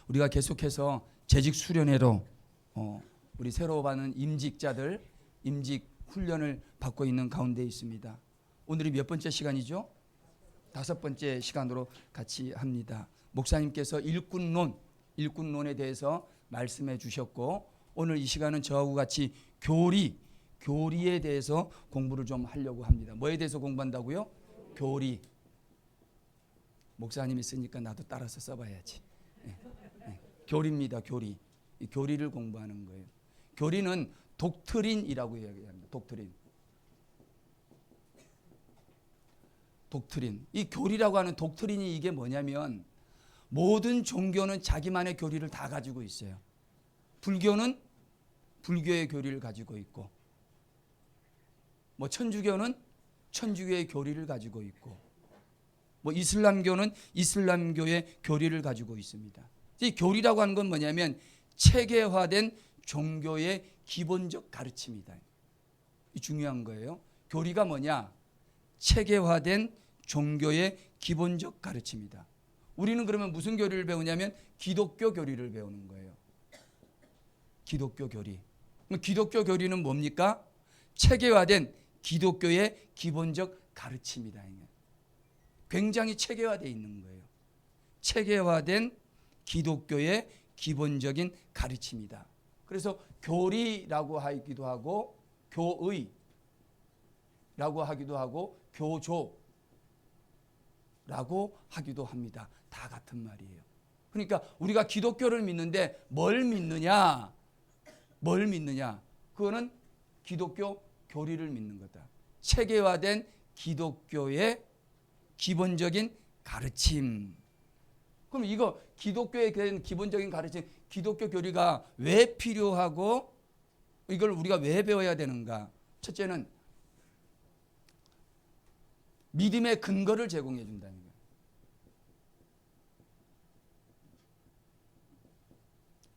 우리가 계속해서 재직 수련회로 우리 새로 받는 임직자들 임직 훈련을 받고 있는 가운데 있습니다. 오늘이 몇 번째 시간이죠? 5번째 시간으로 같이 합니다. 목사님께서 일꾼론에 대해서 말씀해 주셨고, 오늘 이 시간은 저하고 같이 교리에 대해서 공부를 좀 하려고 합니다. 뭐에 대해서 공부한다고요? 교리. 목사님이 쓰니까 나도 따라서 써봐야지. 교리입니다. 교리. 이 교리를 공부하는 거예요. 교리는 독트린이라고 이야기합니다. 독트린. 이 교리라고 하는 독트린이 이게 뭐냐면, 모든 종교는 자기만의 교리를 다 가지고 있어요. 불교는 불교의 교리를 가지고 있고, 천주교는 천주교의 교리를 가지고 있고, 이슬람교는 이슬람교의 교리를 가지고 있습니다. 이 교리라고 하는 건 뭐냐면 체계화된 종교의 기본적 가르침이다. 이 중요한 거예요. 교리가 뭐냐? 체계화된 종교의 기본적 가르침이다. 우리는 그러면 무슨 교리를 배우냐면 기독교 교리를 배우는 거예요. 기독교 교리. 기독교 교리는 뭡니까? 체계화된 기독교의 기본적 가르침이다. 굉장히 체계화되어 있는 거예요. 체계화된 기독교의 기본적인 가르침이다. 그래서 교리라고 하기도 하고, 교의라고 하기도 하고, 교조라고 하기도 합니다. 다 같은 말이에요. 그러니까 우리가 기독교를 믿는데 뭘 믿느냐? 그거는 기독교 교리를 믿는 거다. 체계화된 기독교의 기본적인 가르침. 그럼 이거 기독교에 대한 기본적인 가르침, 기독교 교리가 왜 필요하고 이걸 우리가 왜 배워야 되는가? 첫째는 믿음의 근거를 제공해 준다는 거예요.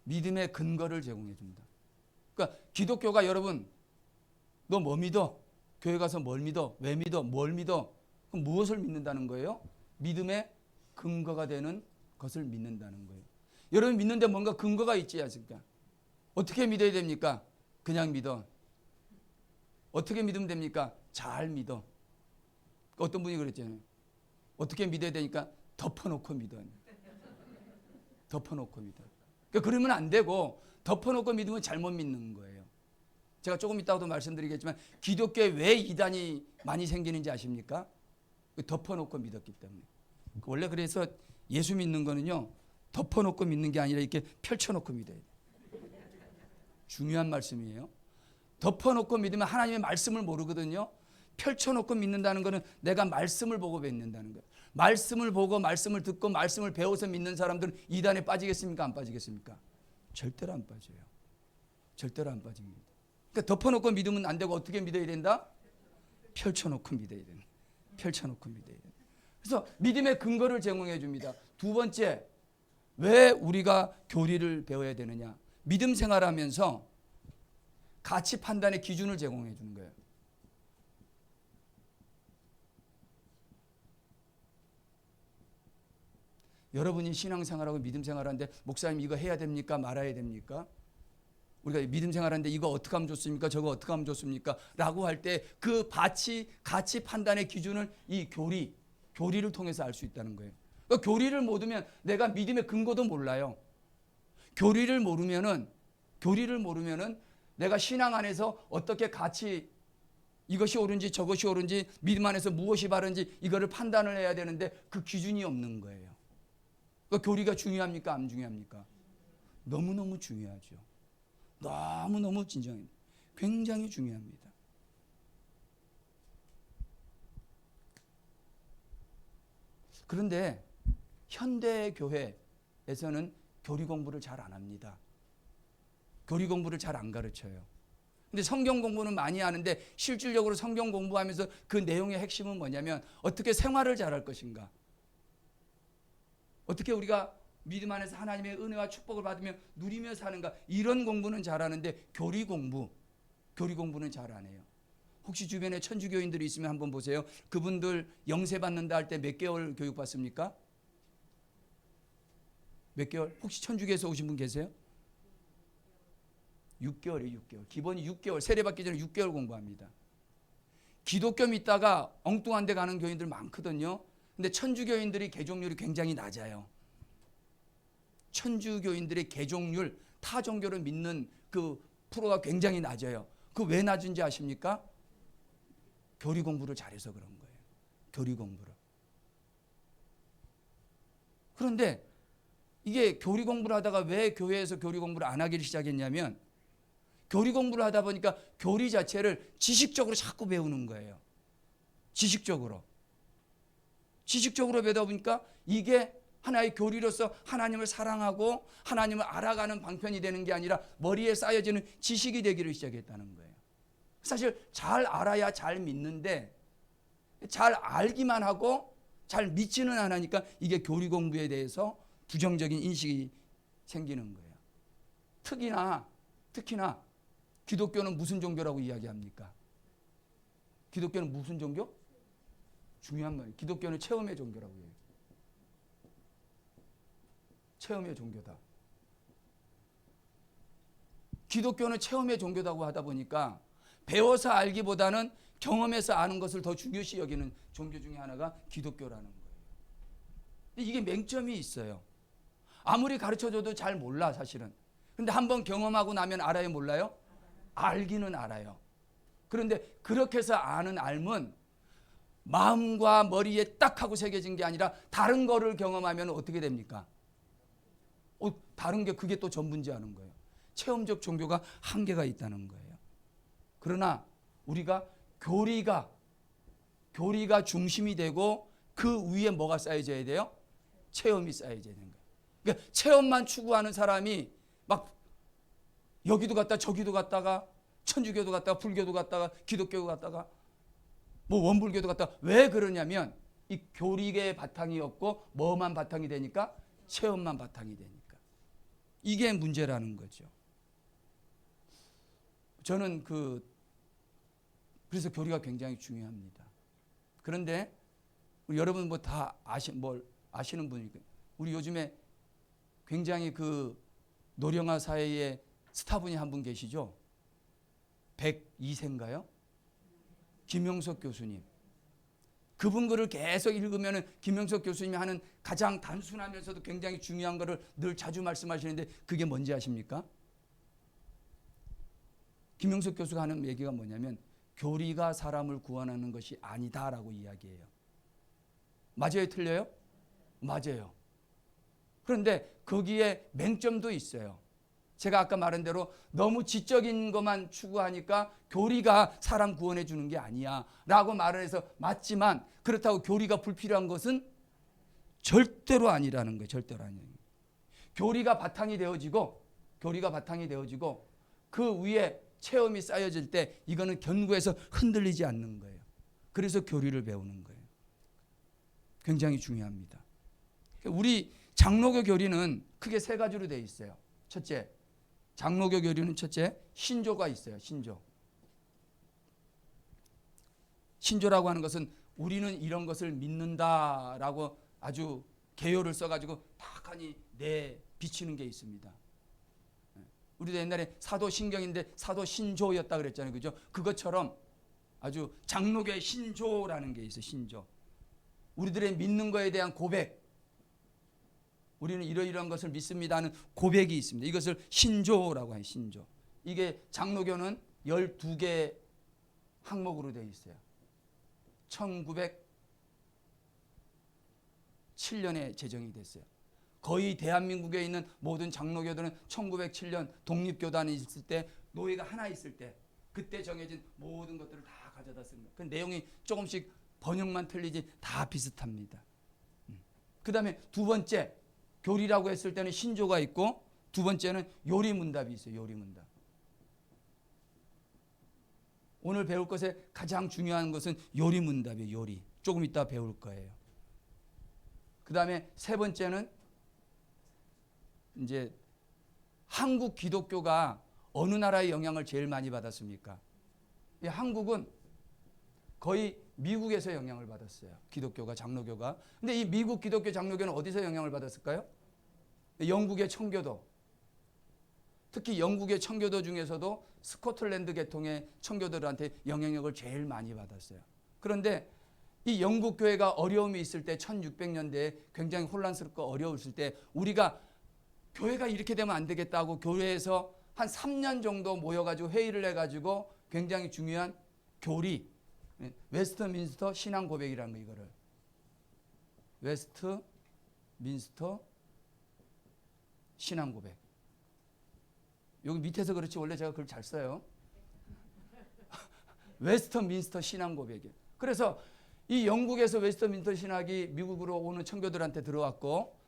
믿음의 근거를 제공해 준다. 그러니까 기독교가, 여러분, 너 뭐 믿어? 교회 가서 뭘 믿어? 왜 믿어? 뭘 믿어? 그럼 무엇을 믿는다는 거예요? 믿음의 근거가 되는 것을 믿는다는 거예요. 여러분 믿는데 뭔가 근거가 있지 않습니까? 어떻게 믿어야 됩니까? 그냥 믿어. 어떻게 믿으면 됩니까? 잘 믿어. 어떤 분이 그랬잖아요. 어떻게 믿어야 되니까 덮어놓고 믿어. 덮어놓고 믿어. 그러면 안 되고, 덮어놓고 믿으면 잘못 믿는 거예요. 제가 조금 이따가도 말씀드리겠지만 기독교에 왜 이단이 많이 생기는지 아십니까? 덮어놓고 믿었기 때문에. 원래 그래서 예수 믿는 거는요, 덮어놓고 믿는 게 아니라 이렇게 펼쳐놓고 믿어야 돼요. 중요한 말씀이에요. 덮어놓고 믿으면 하나님의 말씀을 모르거든요. 펼쳐놓고 믿는다는 것은 내가 말씀을 보고 믿는다는 거예요. 말씀을 보고 말씀을 듣고 말씀을 배워서 믿는 사람들은 이단에 빠지겠습니까? 안 빠지겠습니까? 절대로 안 빠져요. 절대로 안 빠집니다. 그러니까 덮어놓고 믿으면 안 되고 어떻게 믿어야 된다? 펼쳐놓고 믿어야 된다. 펼쳐놓고 믿어야 된다. 그래서 믿음의 근거를 제공해 줍니다. 두 번째, 왜 우리가 교리를 배워야 되느냐? 믿음 생활하면서 가치 판단의 기준을 제공해 주는 거예요. 여러분이 신앙생활하고 믿음생활하는데 목사님 이거 해야 됩니까? 말아야 됩니까? 우리가 믿음 생활하는데 이거 어떻게 하면 좋습니까? 저거 어떻게 하면 좋습니까? 라고 할 때 그 가치 판단의 기준을 이 교리를 통해서 알 수 있다는 거예요. 그러니까 교리를 모르면 내가 믿음의 근거도 몰라요. 교리를 모르면은 내가 신앙 안에서 어떻게 가치, 이것이 옳은지 저것이 옳은지, 믿음 안에서 무엇이 바른지 이거를 판단을 해야 되는데 그 기준이 없는 거예요. 그러니까 교리가 중요합니까? 안 중요합니까? 너무너무 중요하죠. 너무너무 진정합니다. 굉장히 중요합니다. 그런데 현대 교회에서는 교리 공부를 잘 안 합니다. 교리 공부를 잘 안 가르쳐요. 근데 성경 공부는 많이 하는데 실질적으로 성경 공부하면서 그 내용의 핵심은 뭐냐면 어떻게 생활을 잘할 것인가, 어떻게 우리가 믿음 안에서 하나님의 은혜와 축복을 받으며 누리며 사는가, 이런 공부는 잘하는데 교리 공부는 잘 안 해요. 혹시 주변에 천주교인들이 있으면 한번 보세요. 그분들 영세 받는다 할 때 몇 개월 교육 받습니까? 몇 개월? 혹시 천주교에서 오신 분 계세요? 6개월이에요. 6개월. 기본이 6개월. 세례받기 전에 6개월 공부합니다. 기독교 믿다가 엉뚱한 데 가는 교인들 많거든요. 근데 천주교인들이 개종률이 굉장히 낮아요. 천주교인들의 개종률, 타 종교를 믿는 그 프로가 굉장히 낮아요. 그 왜 낮은지 아십니까? 교리 공부를 잘해서 그런 거예요. 교리 공부를. 그런데 이게 교리 공부를 하다가 왜 교회에서 교리 공부를 안 하기를 시작했냐면 교리 공부를 하다 보니까 교리 자체를 지식적으로 자꾸 배우는 거예요. 지식적으로 배우다 보니까 이게 하나의 교리로서 하나님을 사랑하고 하나님을 알아가는 방편이 되는 게 아니라 머리에 쌓여지는 지식이 되기를 시작했다는 거예요. 사실 잘 알아야 잘 믿는데 잘 알기만 하고 잘 믿지는 않으니까 이게 교리 공부에 대해서 부정적인 인식이 생기는 거예요. 특히나 기독교는 무슨 종교라고 이야기합니까? 기독교는 무슨 종교? 중요한 말이에요. 기독교는 체험의 종교라고 해요. 체험의 종교다. 기독교는 체험의 종교다고 하다 보니까 배워서 알기보다는 경험해서 아는 것을 더 중요시 여기는 종교 중에 하나가 기독교라는 거예요. 근데 이게 맹점이 있어요. 아무리 가르쳐줘도 잘 몰라 사실은. 근데 한번 경험하고 나면 알아요 몰라요? 알기는 알아요. 그런데 그렇게 해서 아는 알면 마음과 머리에 딱 하고 새겨진 게 아니라 다른 거를 경험하면 어떻게 됩니까? 다른 게 그게 또 전부인지 아는 거예요. 체험적 종교가 한계가 있다는 거예요. 그러나 우리가 교리가 중심이 되고 그 위에 뭐가 쌓여져야 돼요? 체험이 쌓여져야 되는 거예요. 그러니까 체험만 추구하는 사람이 막 여기도 갔다 저기도 갔다가 천주교도 갔다가 불교도 갔다가 기독교도 갔다가 뭐 원불교도 갔다가 왜 그러냐면 이 교리의 바탕이 없고 뭐만 바탕이 되니까 체험만 바탕이 되니까 이게 문제라는 거죠. 저는 그래서 교리가 굉장히 중요합니다. 그런데 우리 여러분 뭐 다 아시는 분이니까 우리 요즘에 굉장히 그 노령화 사회에 스타분이 한 분 계시죠? 102세인가요? 김영석 교수님. 그분 글을 계속 읽으면 김영석 교수님이 하는 가장 단순하면서도 굉장히 중요한 거를 늘 자주 말씀하시는데 그게 뭔지 아십니까? 김영석 교수가 하는 얘기가 뭐냐면 교리가 사람을 구원하는 것이 아니다라고 이야기해요. 맞아요? 틀려요? 맞아요. 그런데 거기에 맹점도 있어요. 제가 아까 말한 대로 너무 지적인 것만 추구하니까 교리가 사람 구원해 주는 게 아니야 라고 말을 해서 맞지만 그렇다고 교리가 불필요한 것은 절대로 아니라는 거예요. 절대로 아니에요. 교리가 바탕이 되어지고 그 위에 체험이 쌓여질 때 이거는 견고해서 흔들리지 않는 거예요. 그래서 교리를 배우는 거예요. 굉장히 중요합니다. 우리 장로교 교리는 크게 세 가지로 되어 있어요. 첫째, 장로교 교리는 첫째, 신조가 있어요. 신조라고 하는 것은 우리는 이런 것을 믿는다라고 아주 개요를 써가지고 탁하니 비치는 게 있습니다. 우리도 옛날에 사도신경인데 사도신조였다 그랬잖아요. 그죠? 그것처럼 아주 장로교의 신조라는 게 있어요. 신조. 우리들의 믿는 거에 대한 고백. 우리는 이러이러한 것을 믿습니다 하는 고백이 있습니다. 이것을 신조라고 해요. 신조. 이게 장로교는 12개 항목으로 되어 있어요. 1907년에 제정이 됐어요. 거의 대한민국에 있는 모든 장로교들은 1907년 독립교단이 있을 때 노예가 하나 있을 때 그때 정해진 모든 것들을 다 가져다 쓴 거예요. 그 내용이 조금씩 번역만 틀리지 다 비슷합니다. 그 다음에 두 번째 교리라고 했을 때는 신조가 있고 두 번째는 요리문답이 있어요. 요리문답. 오늘 배울 것에 가장 중요한 것은 요리문답이에요. 요리. 조금 이따 배울 거예요. 그 다음에 세 번째는 이제 한국 기독교가 어느 나라의 영향을 제일 많이 받았습니까? 한국은 거의 미국에서 영향을 받았어요. 기독교가, 장로교가. 근데 이 미국 기독교 장로교는 어디서 영향을 받았을까요? 영국의 청교도, 특히 영국의 청교도 중에서도 스코틀랜드 계통의 청교도들한테 영향력을 제일 많이 받았어요. 그런데 이 영국 교회가 어려움이 있을 때 1600년대에 굉장히 혼란스럽고 어려웠을 때 우리가 교회가 이렇게 되면 안 되겠다고 교회에서 한 3년 정도 모여가지고 회의를 해가지고 굉장히 중요한 교리, 웨스트민스터 신앙 고백이라는 거, 이거를 웨스트민스터 신앙 고백. 여기 밑에서 그렇지 원래 제가 글 잘 써요. 웨스트민스터 신앙 고백이에요. 그래서 이 영국에서 웨스트민스터 신학이 미국으로 오는 청교도들한테 들어왔고,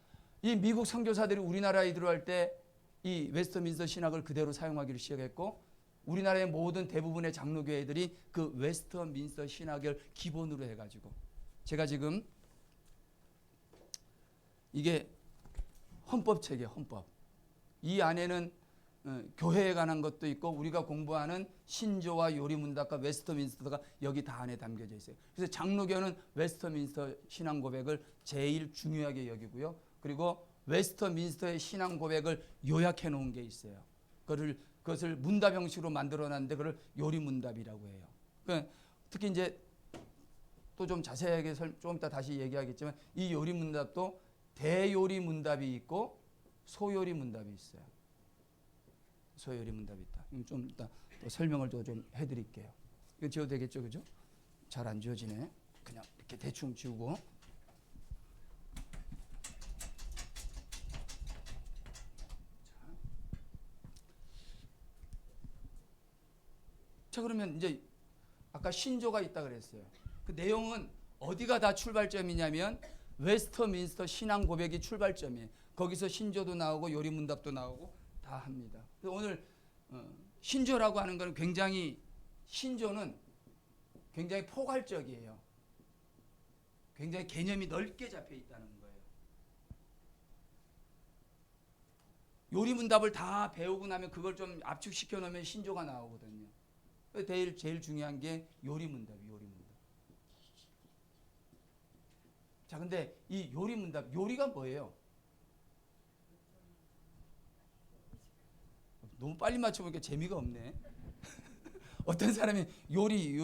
이 미국 선교사들이 우리나라에 들어갈 때 이 웨스트민스터 신학을 그대로 사용하기를 시작했고, 우리나라의 모든 대부분의 장로교회들이 그 웨스트민스터 신학을 기본으로 해가지고, 제가 지금 이게 헌법책이에요. 헌법. 이 안에는 교회에 관한 것도 있고 우리가 공부하는 신조와 요리문답과 웨스트민스터가 여기 다 안에 담겨져 있어요. 그래서 장로교는 웨스트민스터 신앙 고백을 제일 중요하게 여기고요. 그리고 웨스트민스터의 신앙 고백을 요약해 놓은 게 있어요. 그것을 문답 형식으로 만들어 놨는데 그걸 요리문답이라고 해요. 그러니까 특히 이제 또 좀 자세하게 좀 이따 다시 얘기하겠지만 이 요리문답도 대요리문답이 있고 소요리문답이 있어요. 소요리문답이 있다. 좀 이따 또 설명을 좀 해드릴게요. 이거 지워도 되겠죠, 그죠? 잘 안 지워지네. 그냥 이렇게 대충 지우고. 자, 그러면 이제 아까 신조가 있다 그랬어요. 그 내용은 어디가 다 출발점이냐면 웨스트민스터 신앙 고백이 출발점이에요. 거기서 신조도 나오고 요리문답도 나오고 다 합니다. 그래서 오늘 신조라고 하는 것은 신조는 굉장히 포괄적이에요. 굉장히 개념이 넓게 잡혀 있다는 거예요. 요리문답을 다 배우고 나면 그걸 좀 압축시켜 놓으면 신조가 나오거든요. 제일 중요한 게 요리문답이에요. 요리문답. 자, 근데 이 요리문답, 요리가 뭐예요? 너무 빨리 맞춰보니까 재미가 없네. 어떤 사람이 요리.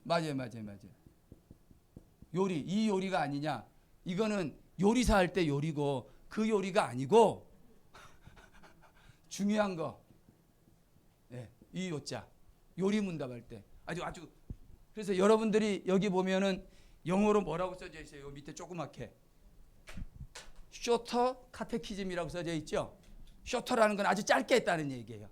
맞아요. 이 요리가 아니냐? 이거는 요리사 할 때 요리고 그 요리가 아니고 중요한 거. 네, 이 요자. 요리문답 할 때 아주 그래서 여러분들이 여기 보면은 영어로 뭐라고 써져 있어요? 요 밑에 조그맣게. 쇼터 카테키즘이라고 써져 있죠. 쇼터라는 건 아주 짧게 했다는 얘기예요.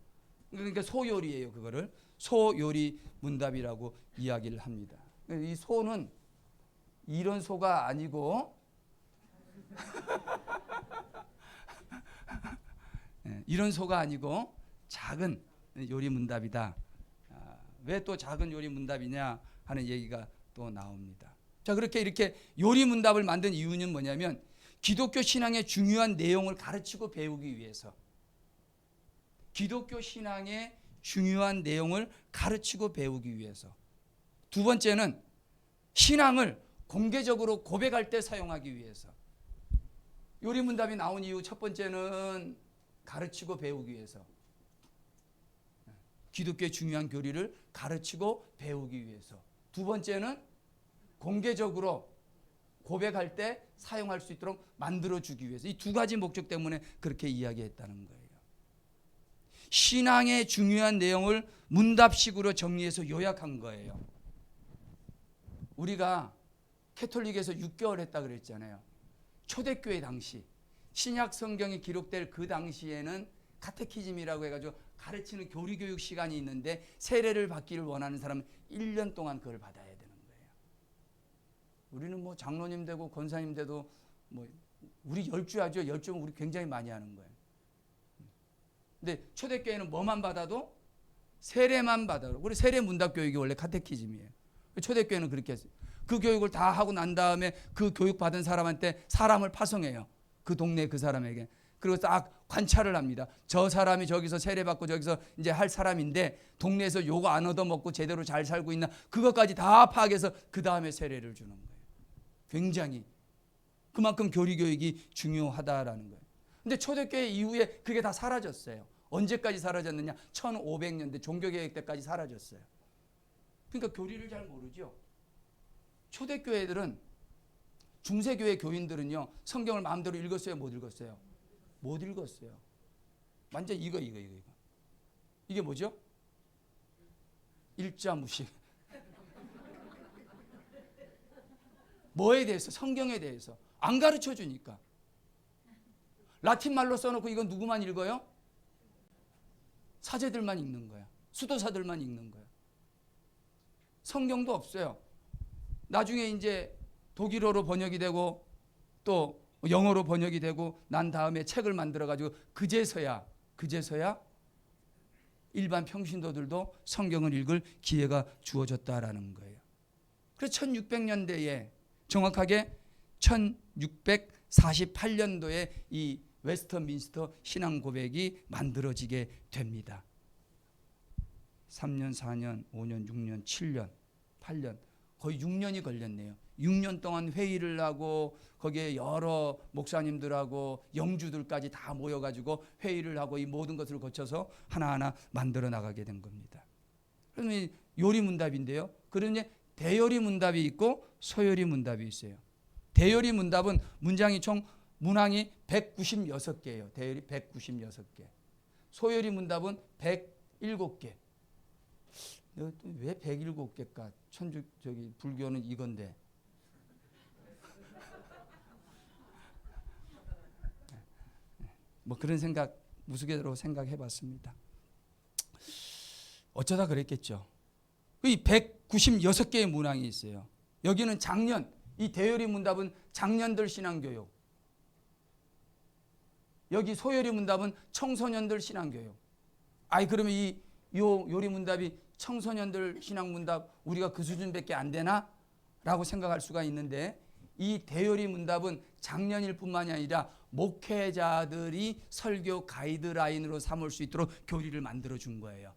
그러니까 소요리예요. 그거를 소요리 문답이라고 이야기를 합니다. 이 소는 이런 소가 아니고 이런 소가 아니고 작은 요리 문답이다. 왜 또 작은 요리 문답이냐 하는 얘기가 또 나옵니다. 자, 이렇게 요리 문답을 만든 이유는 뭐냐면 기독교 신앙의 중요한 내용을 가르치고 배우기 위해서. 기독교 신앙의 중요한 내용을 가르치고 배우기 위해서. 두 번째는 신앙을 공개적으로 고백할 때 사용하기 위해서. 요리문답이 나온 이유 첫 번째는 가르치고 배우기 위해서. 기독교의 중요한 교리를 가르치고 배우기 위해서. 두 번째는 공개적으로 고백할 때 사용할 수 있도록 만들어주기 위해서. 이 두 가지 목적 때문에 그렇게 이야기했다는 거예요. 신앙의 중요한 내용을 문답식으로 정리해서 요약한 거예요. 우리가 캐톨릭에서 6개월 했다 그랬잖아요. 초대교회 당시 신약 성경이 기록될 그 당시에는 카테키즘이라고 해가지고 가르치는 교리교육 시간이 있는데 세례를 받기를 원하는 사람은 1년 동안 그걸 받아야 되는 거예요. 우리는 뭐 장로님 되고 권사님 돼도 뭐 우리 10주 하죠. 10주면 우리 굉장히 많이 하는 거예요. 근데 초대교회는 뭐만 받아도 세례만 받아도. 우리 세례 문답 교육이 원래 카테키즘이에요. 초대교회는 그렇게 했어요. 그 교육을 다 하고 난 다음에 그 교육 받은 사람한테 사람을 파송해요. 그 동네 그 사람에게. 그리고 딱 관찰을 합니다. 저 사람이 저기서 세례받고 저기서 이제 할 사람인데 동네에서 요거 안 얻어먹고 제대로 잘 살고 있나 그것까지 다 파악해서 그 다음에 세례를 주는 거예요. 굉장히 그만큼 교리 교육이 중요하다라는 거예요. 근데 초대교회 이후에 그게 다 사라졌어요. 언제까지 사라졌느냐? 1500년대 종교개혁 때까지 사라졌어요. 그러니까 교리를 잘 모르죠. 초대교회들은, 중세교회 교인들은요, 성경을 마음대로 읽었어요, 못 읽었어요? 못 읽었어요. 완전 이거. 이게 뭐죠? 일자무식. 뭐에 대해서? 성경에 대해서. 안 가르쳐 주니까. 라틴 말로 써놓고 이건 누구만 읽어요? 사제들만 읽는 거야. 수도사들만 읽는 거야. 성경도 없어요. 나중에 이제 독일어로 번역이 되고 또 영어로 번역이 되고 난 다음에 책을 만들어 가지고 그제서야 일반 평신도들도 성경을 읽을 기회가 주어졌다라는 거예요. 그래서 1600년대에 정확하게 1648년도에 이 웨스터민스터 신앙 고백이 만들어지게 됩니다. 3년, 4년, 5년, 6년, 7년, 8년 거의 6년이 걸렸네요. 6년 동안 회의를 하고 거기에 여러 목사님들하고 영주들까지 다 모여가지고 회의를 하고 이 모든 것을 거쳐서 하나하나 만들어 나가게 된 겁니다. 그러면 요리문답인데요. 그러면 대요리 문답이 있고 소요리 문답이 있어요. 대요리 문답은 문장이 총 문항이 196개예요. 대요리 196개. 소요리 문답은 107개. 왜 107개일까? 불교는 이건데. 뭐 그런 생각 무수개로 생각해 봤습니다. 어쩌다 그랬겠죠. 이 196개의 문항이 있어요. 여기는 장년, 이 대요리 문답은 장년들 신앙교육. 여기 소요리 문답은 청소년들 신앙교육. 그러면 이 요리 문답이 청소년들 신앙 문답 우리가 그 수준밖에 안 되나? 라고 생각할 수가 있는데 이 대요리 문답은 장년일 뿐만이 아니라 목회자들이 설교 가이드라인으로 삼을 수 있도록 교리를 만들어 준 거예요.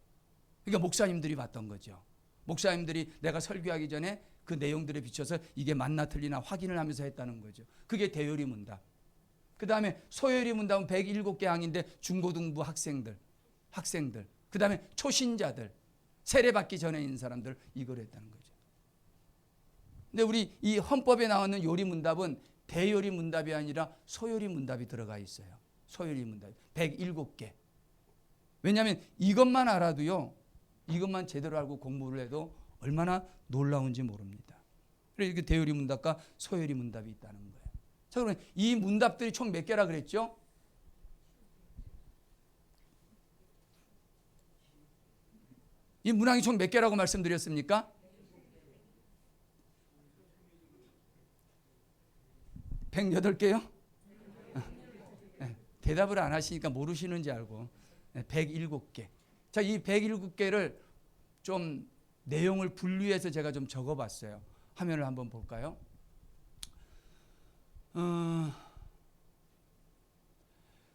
그러니까 목사님들이 봤던 거죠. 목사님들이 내가 설교하기 전에 그 내용들에 비춰서 이게 맞나 틀리나 확인을 하면서 했다는 거죠. 그게 대요리 문답. 그 다음에 소요리 문답은 107개 항인데 중고등부 학생들. 그 다음에 초신자들. 세례받기 전에 있는 사람들 이걸 했다는 거죠. 근데 우리 이 헌법에 나오는 요리 문답은 대요리 문답이 아니라 소요리 문답이 들어가 있어요. 소요리 문답 107개. 왜냐하면 이것만 알아도요. 이것만 제대로 알고 공부를 해도 얼마나 놀라운지 모릅니다. 그래서 이렇게 대요리 문답과 소요리 문답이 있다는 거예요. 자, 그러면 이 문답들이 총 몇 개라 그랬죠? 이 문항이 총 몇 개라고 말씀드렸습니까? 108개요? 대답을 안 하시니까 모르시는지 알고 107개. 자, 이 107개를 좀 내용을 분류해서 제가 좀 적어봤어요. 화면을 한번 볼까요?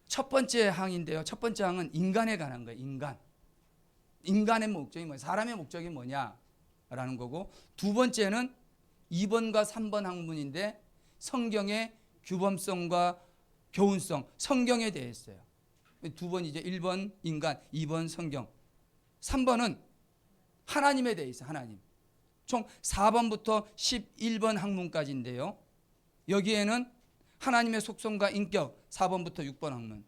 첫 번째 항인데요. 첫 번째 항은 인간에 관한 거예요. 인간의 목적이 뭐냐, 사람의 목적이 뭐냐라는 거고, 두 번째는 2번과 3번 항문인데 성경의 규범성과 교훈성, 성경에 대해서요. 두 번이죠. 1번 인간, 2번 성경. 3번은 하나님에 대해서 하나님. 총 4번부터 11번 항문까지인데요. 여기에는 하나님의 속성과 인격 4번부터 6번 항문.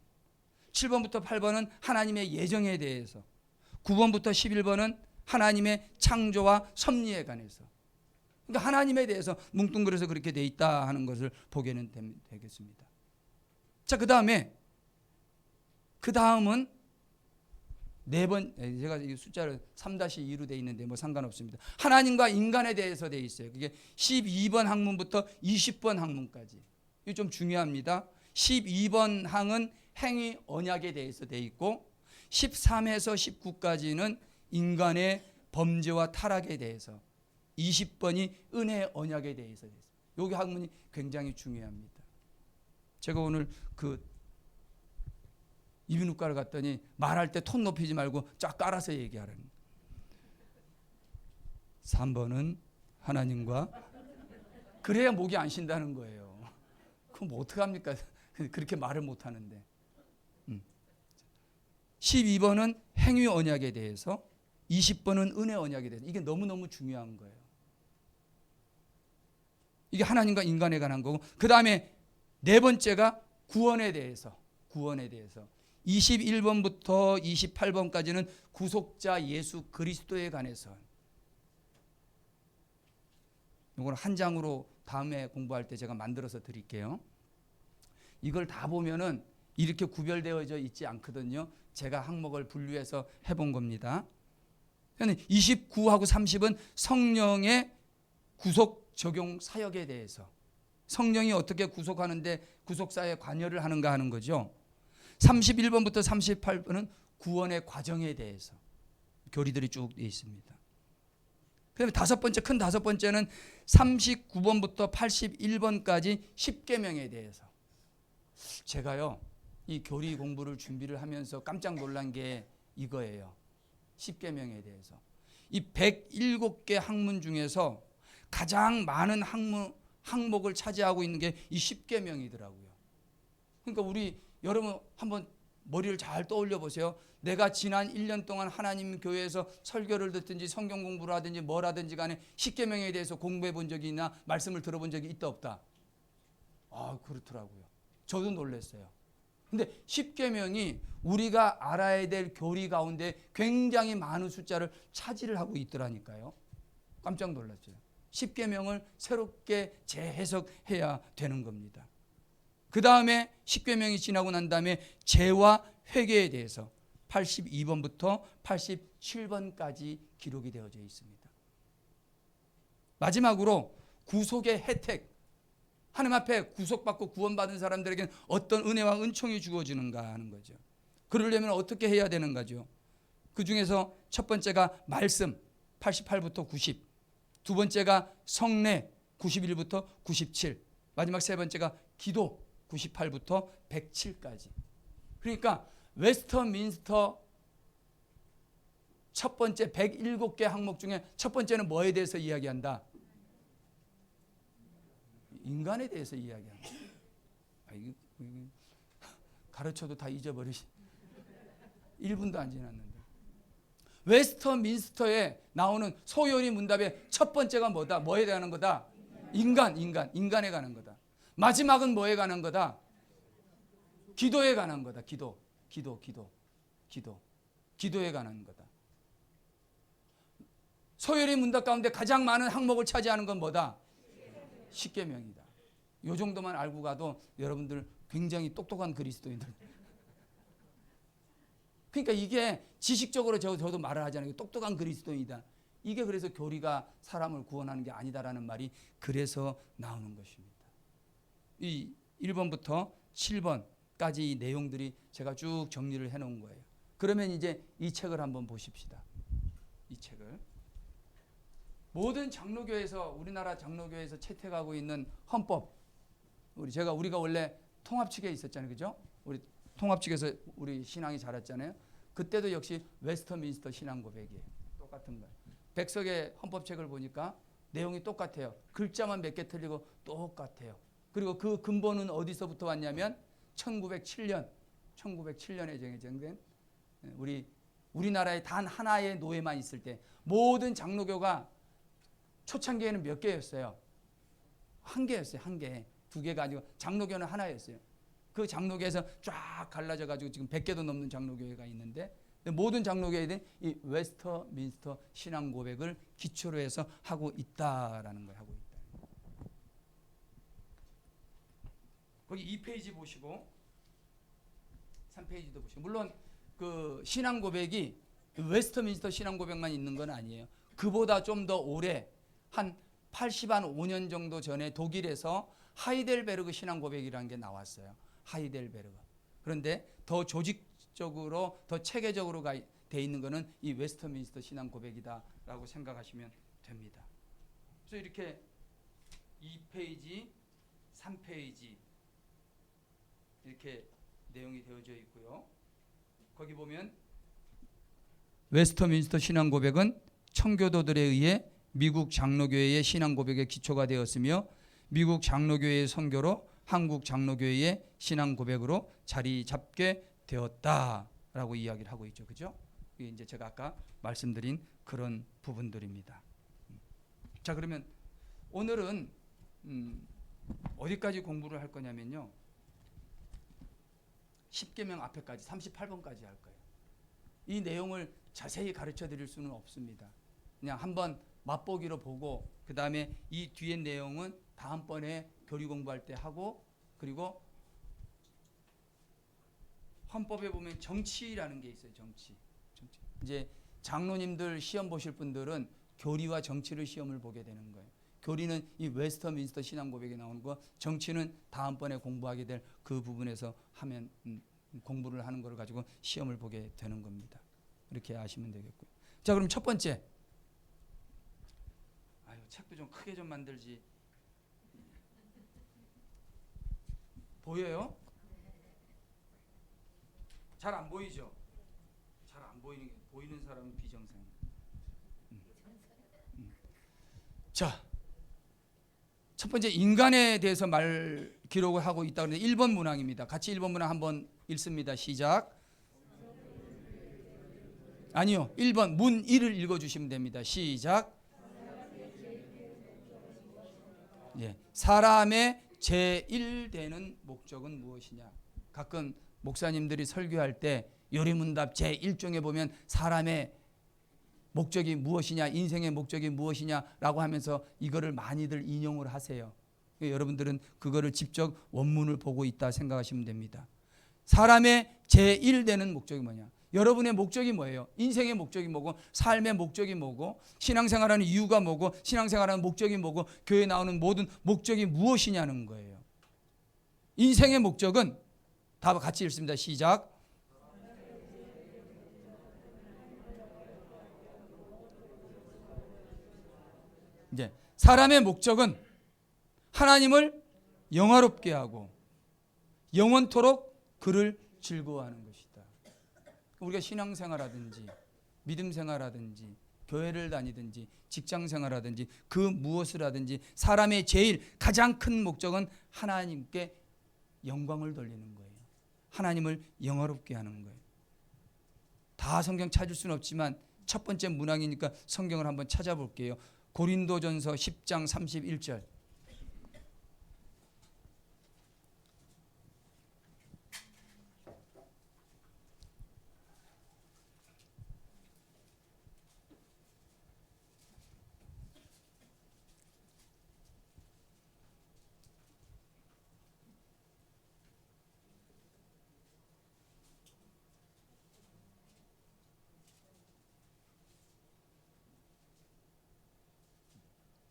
7번부터 8번은 하나님의 예정에 대해서. 9번부터 11번은 하나님의 창조와 섭리에 관해서. 그러니까 하나님에 대해서 뭉뚱그려서 그렇게 돼 있다 하는 것을 보게는 되겠습니다. 자, 그 다음은 네 번, 제가 이 숫자를 3-2로 돼 있는데 뭐 상관없습니다. 하나님과 인간에 대해서 돼 있어요. 그게 12번 항문부터 20번 항문까지. 이게 좀 중요합니다. 12번 항은 행위 언약에 대해서 돼 있고 13에서 19까지는 인간의 범죄와 타락에 대해서, 20번이 은혜 언약에 대해서 돼 있어요. 여기 학문이 굉장히 중요합니다. 제가 오늘 이비인후과를 갔더니 말할 때 톤 높이지 말고 쫙 깔아서 얘기하라는. 3번은 하나님과, 그래야 목이 안 쉰다는 거예요. 그럼 뭐 어떡합니까? 그렇게 말을 못 하는데. 12번은 행위 언약에 대해서, 20번은 은혜 언약에 대해서. 이게 너무너무 중요한 거예요. 이게 하나님과 인간에 관한 거고, 그 다음에 네 번째가 구원에 대해서. 21번부터 28번까지는 구속자 예수 그리스도에 관해서. 이걸 한 장으로 다음에 공부할 때 제가 만들어서 드릴게요. 이걸 다 보면은 이렇게 구별되어져 있지 않거든요. 제가 항목을 분류해서 해본 겁니다. 29하고 30은 성령의 구속 적용 사역에 대해서, 성령이 어떻게 구속하는데 구속사에 관여를 하는가 하는 거죠. 31번부터 38번은 구원의 과정에 대해서 교리들이 쭉 되어 있습니다. 그다음에 큰 다섯 번째는 39번부터 81번까지 십계명에 대해서. 제가요, 이 교리 공부를 준비를 하면서 깜짝 놀란 게 이거예요. 십계명에 대해서. 이 107개 학문 중에서 가장 많은 항목을 차지하고 있는 게 이 십계명이더라고요. 그러니까 우리 여러분 한번 머리를 잘 떠올려 보세요. 내가 지난 1년 동안 하나님 교회에서 설교를 듣든지 성경 공부를 하든지 뭘 하든지 간에 십계명에 대해서 공부해 본 적이 있나, 말씀을 들어본 적이 있다 없다? 아, 그렇더라고요. 저도 놀랐어요. 근데 십계명이 우리가 알아야 될 교리 가운데 굉장히 많은 숫자를 차지를 하고 있더라니까요. 깜짝 놀랐어요. 십계명을 새롭게 재해석해야 되는 겁니다. 그 다음에 십계명이 지나고 난 다음에 죄와 회개에 대해서 82번부터 87번까지 기록이 되어져 있습니다. 마지막으로 구속의 혜택, 하나님 앞에 구속받고 구원받은 사람들에게는 어떤 은혜와 은총이 주어지는가 하는 거죠. 그러려면 어떻게 해야 되는가죠. 그 중에서 첫 번째가 말씀 88부터 90, 두 번째가 성례 91부터 97, 마지막 세 번째가 기도 98부터 107까지. 그러니까 웨스터민스터 첫 번째 107개 항목 중에 첫 번째는 뭐에 대해서 이야기한다? 인간에 대해서 이야기한다. 가르쳐도 다 잊어버리시. 1분도 안 지났는데. 웨스터민스터에 나오는 소요리 문답의 첫 번째가 뭐다? 뭐에 대한 거다? 인간에 관한 거다. 마지막은 뭐에 관한 거다? 기도에 관한 거다. 기도에 관한 거다. 소요리 문답 가운데 가장 많은 항목을 차지하는 건 뭐다? 십계명이다. 이 정도만 알고 가도 여러분들 굉장히 똑똑한 그리스도인들. 그러니까 이게 지식적으로 저도 말을 하잖아요. 똑똑한 그리스도인이다. 이게 그래서 교리가 사람을 구원하는 게 아니다라는 말이 그래서 나오는 것입니다. 이 1번부터 7번까지 이 내용들이 제가 쭉 정리를 해놓은 거예요. 그러면 이제 이 책을 한번 보십시다. 이 책을. 모든 장로교에서, 우리나라 장로교에서 채택하고 있는 헌법, 우리가 원래 통합 측에 있었잖아요, 그죠? 우리 통합 측에서 우리 신앙이 자랐잖아요. 그때도 역시 웨스터민스터 신앙 고백이에요. 똑같은 거예요. 백석의 헌법책을 보니까 내용이 똑같아요. 글자만 몇 개 틀리고 똑같아요. 그리고 그 근본은 어디서부터 왔냐면 1907년에 제정된 우리나라에 단 하나의 노예만 있을 때 모든 장로교가 초창기에는 몇 개였어요? 한 개였어요. 한 개. 두 개가 아니고 장로교는 하나였어요. 그 장로교에서 쫙 갈라져 가지고 지금 100개도 넘는 장로교회가 있는데 모든 장로교회들이 이 웨스터민스터 신앙 고백을 기초로 해서 하고 있다라는 걸 하고 있다. 거기 2페이지 보시고 3페이지도 보시고, 물론 그 신앙 고백이 웨스터민스터 신앙 고백만 있는 건 아니에요. 그보다 좀 더 오래 한 85년 정도 전에 독일에서 하이델베르그 신앙 고백이라는 게 나왔어요. 하이델베르그. 그런데 더 조직적으로 더 체계적으로 돼 있는 거는 이 웨스터민스터 신앙 고백이다라고 생각하시면 됩니다. 그래서 이렇게 2페이지, 3페이지 이렇게 내용이 되어져 있고요. 거기 보면 웨스터민스터 신앙 고백은 청교도들에 의해 미국 장로교회의 신앙 고백의 기초가 되었으며 미국 장로교회의 선교로 한국 장로교회의 신앙 고백으로 자리 잡게 되었다라고 이야기를 하고 있죠. 그죠? 이게 이제 제가 아까 말씀드린 그런 부분들입니다. 자, 그러면 오늘은 어디까지 공부를 할 거냐면요. 10계명 앞에까지 38번까지 할 거예요. 이 내용을 자세히 가르쳐 드릴 수는 없습니다. 그냥 한번 맛보기로 보고 그 다음에 이 뒤에 내용은 다음번에 교리 공부할 때 하고, 그리고 헌법에 보면 정치라는 게 있어요. 정치. 이제 장로님들 시험 보실 분들은 교리와 정치를 시험을 보게 되는 거예요. 교리는 이 웨스터민스터 신앙 고백에 나오는 거, 정치는 다음번에 공부하게 될 그 부분에서 하면 공부를 하는 걸 가지고 시험을 보게 되는 겁니다. 이렇게 아시면 되겠고요. 자, 그럼 첫 번째. 아유, 책도 좀 크게 좀 만들지. 보여요? 잘 안 보이죠? 잘 안 보이는 사람은 비정상. 자, 첫 번째 인간에 대해서 기록을 하고 있다 그러는데 1번 문항입니다. 같이 1번 문항 한번 읽습니다. 시작. 아니요, 1번 문 1을 읽어주시면 됩니다. 시작. 예, 사람의 제1되는 목적은 무엇이냐. 가끔 목사님들이 설교할 때 요리문답 제1종에 보면 사람의 목적이 무엇이냐, 인생의 목적이 무엇이냐라고 하면서 이거를 많이들 인용을 하세요. 여러분들은 그거를 직접 원문을 보고 있다 생각하시면 됩니다. 사람의 제1되는 목적이 뭐냐? 여러분의 목적이 뭐예요? 인생의 목적이 뭐고, 삶의 목적이 뭐고, 신앙생활하는 이유가 뭐고, 신앙생활하는 목적이 뭐고, 교회에 나오는 모든 목적이 무엇이냐는 거예요. 인생의 목적은 다 같이 읽습니다. 시작. 이제 사람의 목적은 하나님을 영화롭게 하고 영원토록 그를 즐거워하는 것이다. 우리가 신앙생활하든지 믿음생활하든지 교회를 다니든지 직장생활하든지 그 무엇을 하든지 사람의 제일 가장 큰 목적은 하나님께 영광을 돌리는 거예요. 하나님을 영화롭게 하는 거예요. 다 성경 찾을 수는 없지만 첫 번째 문항이니까 성경을 한번 찾아볼게요. 고린도전서 10장 31절.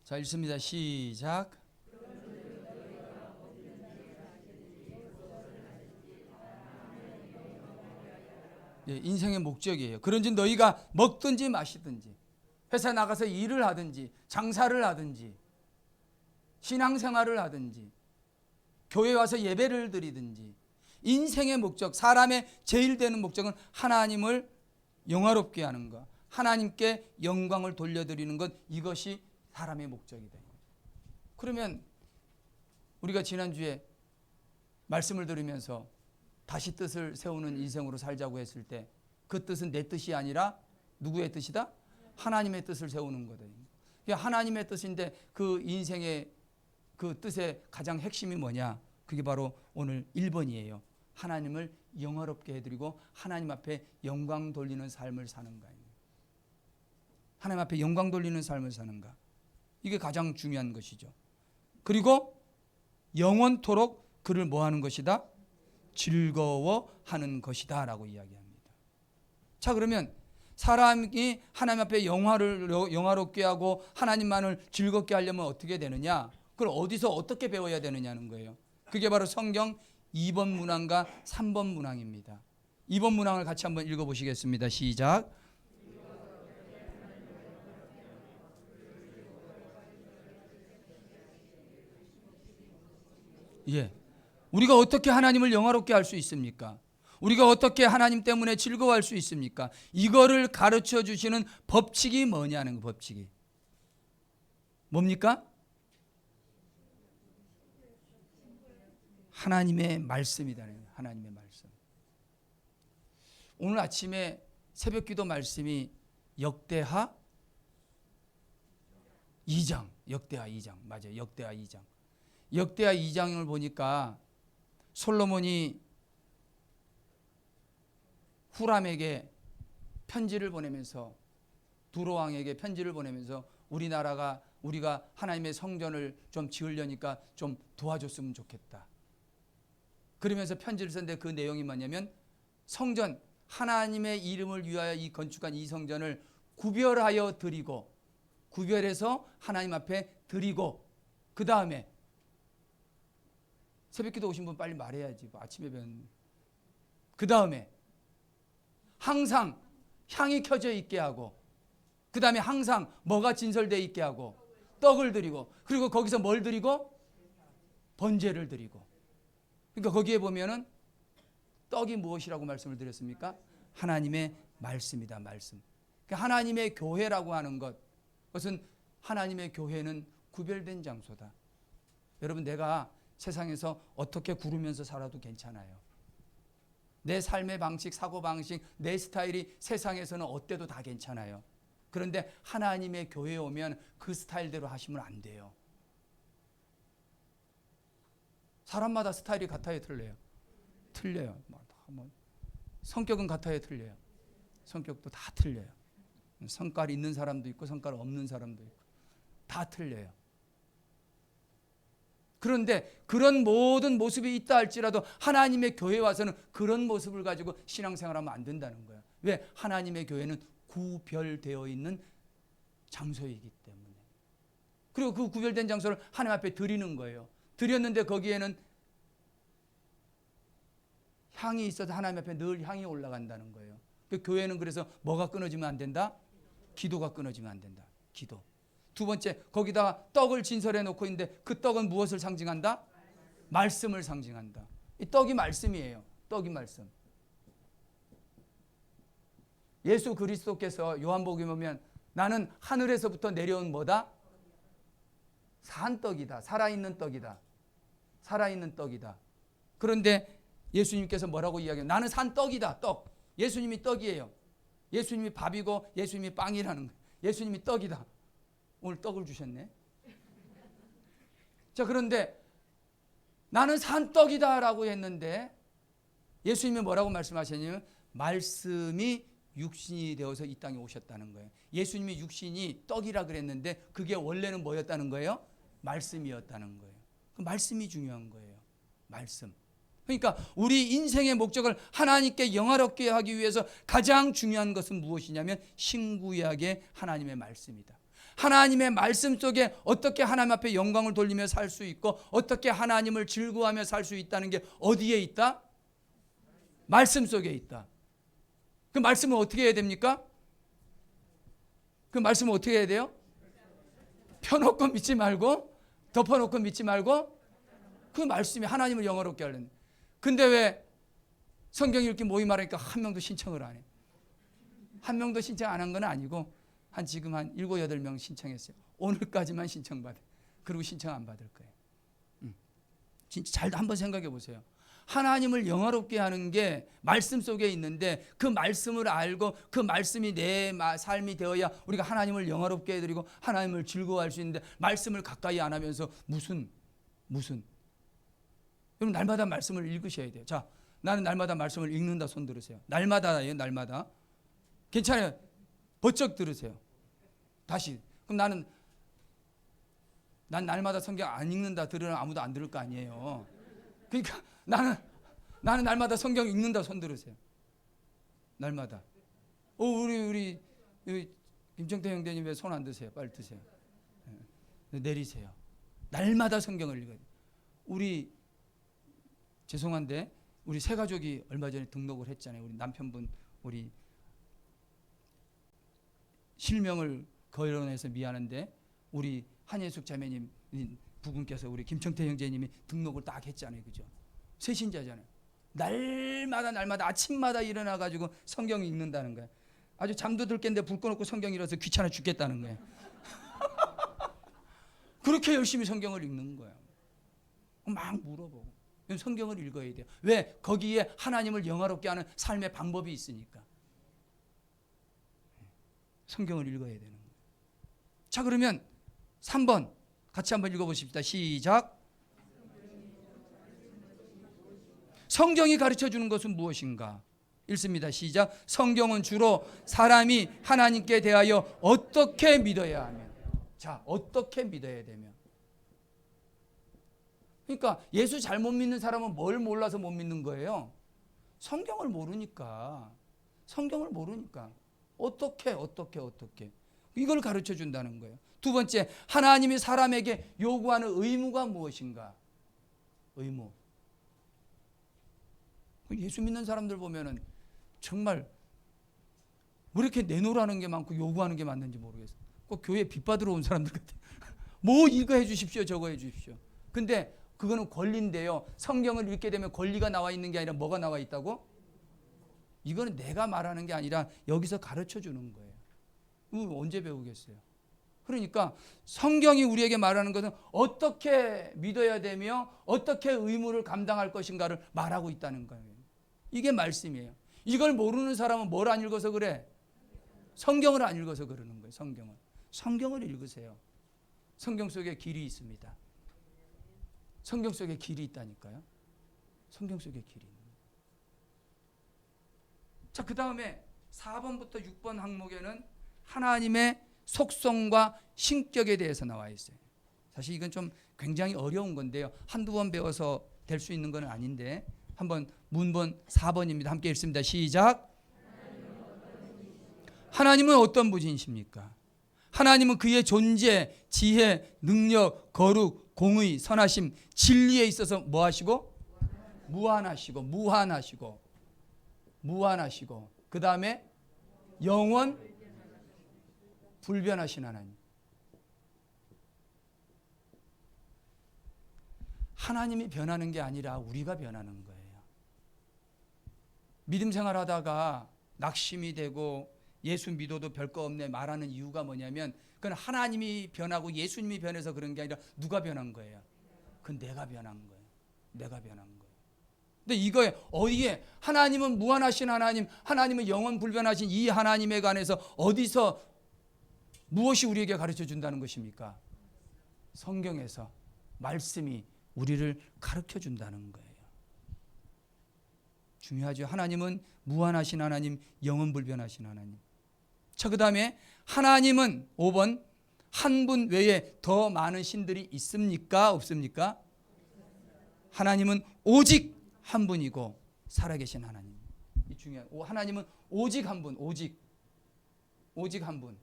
자, 읽습니다. 시작. 예, 인생의 목적이에요. 그런지 너희가 먹든지 마시든지 회사 나가서 일을 하든지 장사를 하든지 신앙생활을 하든지 교회 와서 예배를 드리든지 인생의 목적, 사람의 제일 되는 목적은 하나님을 영화롭게 하는 것, 하나님께 영광을 돌려드리는 것, 이것이 사람의 목적이다. 그러면 우리가 지난주에 말씀을 들으면서 다시 뜻을 세우는 인생으로 살자고 했을 때 그 뜻은 내 뜻이 아니라 누구의 뜻이다? 하나님의 뜻을 세우는 거다. 하나님의 뜻인데 그 인생의 그 뜻의 가장 핵심이 뭐냐? 그게 바로 오늘 1번이에요. 하나님을 영화롭게 해드리고 하나님 앞에 영광 돌리는 삶을 사는가. 하나님 앞에 영광 돌리는 삶을 사는가. 이게 가장 중요한 것이죠. 그리고 영원토록 그를 뭐 하는 것이다? 즐거워하는 것이다 라고 이야기합니다. 자, 그러면 사람이 하나님 앞에 영화롭게 하고 하나님만을 즐겁게 하려면 어떻게 되느냐? 그걸 어디서 어떻게 배워야 되느냐는 거예요. 그게 바로 성경 2번 문항과 3번 문항입니다. 2번 문항을 같이 한번 읽어보시겠습니다. 시작. 예, 우리가 어떻게 하나님을 영화롭게 할 수 있습니까? 우리가 어떻게 하나님 때문에 즐거워할 수 있습니까? 이거를 가르쳐 주시는 법칙이 뭐냐는 거, 법칙이. 뭡니까? 하나님의 말씀이다. 하나님의 말씀. 오늘 아침에 새벽기도 말씀이 역대하 2장, 역대하 2장 맞아요. 역대하 2장. 역대하 2장을 보니까 솔로몬이 후람에게 편지를 보내면서 두로 왕에게 편지를 보내면서 우리가 하나님의 성전을 좀 지으려니까 좀 도와줬으면 좋겠다. 그러면서 편지를 썼는데 그 내용이 뭐냐면 성전 하나님의 이름을 위하여 이 건축한 이 성전을 구별하여 드리고 구별해서 하나님 앞에 드리고 그 다음에 새벽기도 오신 분 빨리 말해야지. 아침에 뵙는. 그 다음에 항상 향이 켜져 있게 하고 그 다음에 항상 뭐가 진설되어 있게 하고 떡을 드리고 그리고 거기서 뭘 드리고 번제를 드리고 그러니까 거기에 보면은 떡이 무엇이라고 말씀을 드렸습니까? 하나님의 말씀이다. 말씀. 그러니까 하나님의 교회라고 하는 것 그것은 하나님의 교회는 구별된 장소다. 여러분 내가 세상에서 어떻게 구르면서 살아도 괜찮아요. 내 삶의 방식, 사고방식, 내 스타일이 세상에서는 어때도 다 괜찮아요. 그런데 하나님의 교회에 오면 그 스타일대로 하시면 안 돼요. 사람마다 스타일이 같아요, 틀려요? 틀려요. 성격은 같아요, 틀려요? 성격도 다 틀려요. 성깔 있는 사람도 있고 성깔 없는 사람도 있고 다 틀려요. 그런데 그런 모든 모습이 있다 할지라도 하나님의 교회에 와서는 그런 모습을 가지고 신앙생활하면 안 된다는 거예요. 왜? 하나님의 교회는 구별되어 있는 장소이기 때문에. 그리고 그 구별된 장소를 하나님 앞에 드리는 거예요. 드렸는데 거기에는 향이 있어서 하나님 앞에 늘 향이 올라간다는 거예요. 그 교회는 그래서 뭐가 끊어지면 안 된다? 기도가 끊어지면 안 된다. 기도. 두 번째, 거기다 떡을 진설해 놓고 있는데 그 떡은 무엇을 상징한다? 말씀을 상징한다. 이 떡이 말씀이에요. 떡이 말씀. 예수 그리스도께서 요한복음에 보면 나는 하늘에서부터 내려온 뭐다? 산 떡이다. 살아있는 떡이다. 살아있는 떡이다. 그런데 예수님께서 뭐라고 이야기해요? 나는 산 떡이다. 떡. 예수님이 떡이에요. 예수님이 밥이고 예수님이 빵이라는 거예요. 예수님이 떡이다. 오늘 떡을 주셨네. 자, 그런데 나는 산 떡이다 라고 했는데 예수님이 뭐라고 말씀하셨냐면 말씀이 육신이 되어서 이 땅에 오셨다는 거예요. 예수님이 육신이 떡이라 그랬는데 그게 원래는 뭐였다는 거예요? 말씀이었다는 거예요. 그 말씀이 중요한 거예요. 말씀. 그러니까 우리 인생의 목적을 하나님께 영화롭게 하기 위해서 가장 중요한 것은 무엇이냐면 신구약의 하나님의 말씀이다. 하나님의 말씀 속에 어떻게 하나님 앞에 영광을 돌리며 살 수 있고 어떻게 하나님을 즐거워하며 살 수 있다는 게 어디에 있다? 말씀 속에 있다. 그 말씀은 어떻게 해야 됩니까? 그 말씀은 어떻게 해야 돼요? 펴놓고 믿지 말고 덮어놓고 믿지 말고 그 말씀이 하나님을 영화롭게 하려는. 근데 왜 성경 읽기 모임 하니까 한 명도 신청을 안 해? 한 명도 신청 안 한 건 아니고 지금 한 7, 8명 신청했어요. 오늘까지만 신청받아요. 그리고 신청 안 받을 거예요. 진짜 잘 한번 생각해 보세요. 하나님을 영화롭게 하는 게 말씀 속에 있는데 그 말씀을 알고 그 말씀이 내 삶이 되어야 우리가 하나님을 영화롭게 해드리고 하나님을 즐거워할 수 있는데 말씀을 가까이 안 하면서 무슨 여러분 날마다 말씀을 읽으셔야 돼요. 자, 나는 날마다 말씀을 읽는다 손 들으세요. 날마다예요. 날마다. 괜찮아요. 번쩍 들으세요. 다시. 그럼 난 날마다 성경 안 읽는다 들으면 아무도 안 들을 거 아니에요. 그러니까 나는 날마다 성경 읽는다 손 들으세요. 날마다. 우리 김정태 형제님 왜 손 안 드세요? 빨리 드세요. 내리세요. 날마다 성경을 읽어요. 우리 죄송한데 우리 세 가족이 얼마 전에 등록을 했잖아요. 우리 남편분 우리 실명을 거론해서 미안한데 우리 한예숙 자매님 부군께서 우리 김청태 형제님이 등록을 딱 했잖아요. 그죠? 새신자잖아요. 날마다 아침마다 일어나 가지고 성경 읽는다는 거예요. 아주 잠도 들 겠는데 불 꺼놓고 성경 읽어서 귀찮아 죽겠다는 거예요. 그렇게 열심히 성경을 읽는 거예요. 막 물어보고 성경을 읽어야 돼요. 왜? 거기에 하나님을 영화롭게 하는 삶의 방법이 있으니까. 성경을 읽어야 되는 거예요. 자, 그러면 3번 같이 한번 읽어보십시다. 시작. 성경이 가르쳐주는 것은 무엇인가? 읽습니다. 시작. 성경은 주로 사람이 하나님께 대하여 어떻게 믿어야 하면, 자, 어떻게 믿어야 되면. 그러니까 예수 잘못 믿는 사람은 뭘 몰라서 못 믿는 거예요? 성경을 모르니까. 성경을 모르니까. 어떻게 이걸 가르쳐 준다는 거예요. 두 번째, 하나님이 사람에게 요구하는 의무가 무엇인가? 의무. 예수 믿는 사람들 보면은 정말 왜 이렇게 내놓으라는 게 많고 요구하는 게 많은지 모르겠어요. 꼭 교회 빚 받으러 온 사람들 같아요. 뭐 이거 해 주십시오, 저거 해 주십시오. 근데 그거는 권리인데요. 성경을 읽게 되면 권리가 나와 있는 게 아니라 뭐가 나와 있다고? 이거는 내가 말하는 게 아니라 여기서 가르쳐 주는 거예요. 언제 배우겠어요? 그러니까 성경이 우리에게 말하는 것은 어떻게 믿어야 되며 어떻게 의무를 감당할 것인가를 말하고 있다는 거예요. 이게 말씀이에요. 이걸 모르는 사람은 뭘 안 읽어서 그래? 성경을 안 읽어서 그러는 거예요. 성경을 읽으세요. 성경 속에 길이 있습니다. 성경 속에 길이 있다니까요. 성경 속에 길이 있는 거예요. 자, 그 다음에 4번부터 6번 항목에는 하나님의 속성과 신격에 대해서 나와 있어요. 사실 이건 좀 굉장히 어려운 건데요. 한두 번 배워서 될 수 있는 건 아닌데 한번 문본 4번입니다. 함께 읽습니다. 시작. 하나님은 어떤 분이십니까? 하나님은 그의 존재, 지혜, 능력, 거룩, 공의, 선하심, 진리에 있어서 뭐 하시고? 무한하시고 그 다음에 영원 불변하신 하나님. 하나님이 변하는 게 아니라 우리가 변하는 거예요. 믿음 생활하다가 낙심이 되고 예수 믿어도 별거 없네 말하는 이유가 뭐냐면 그건 하나님이 변하고 예수님이 변해서 그런 게 아니라 누가 변한 거예요? 그건 내가 변한 거예요. 내가 변한 거예요. 근데 이거에 어디에 하나님은 무한하신 하나님, 하나님은 영원 불변하신 이 하나님에 관해서 어디서 무엇이 우리에게 가르쳐 준다는 것입니까? 성경에서 말씀이 우리를 가르쳐 준다는 거예요. 중요하죠. 하나님은 무한하신 하나님, 영원 불변하신 하나님. 자, 그 다음에 하나님은 5번 한 분 외에 더 많은 신들이 있습니까? 없습니까? 하나님은 오직 한 분이고 살아계신 하나님. 이 중요한. 하나님은 오직 한 분, 오직 한 분.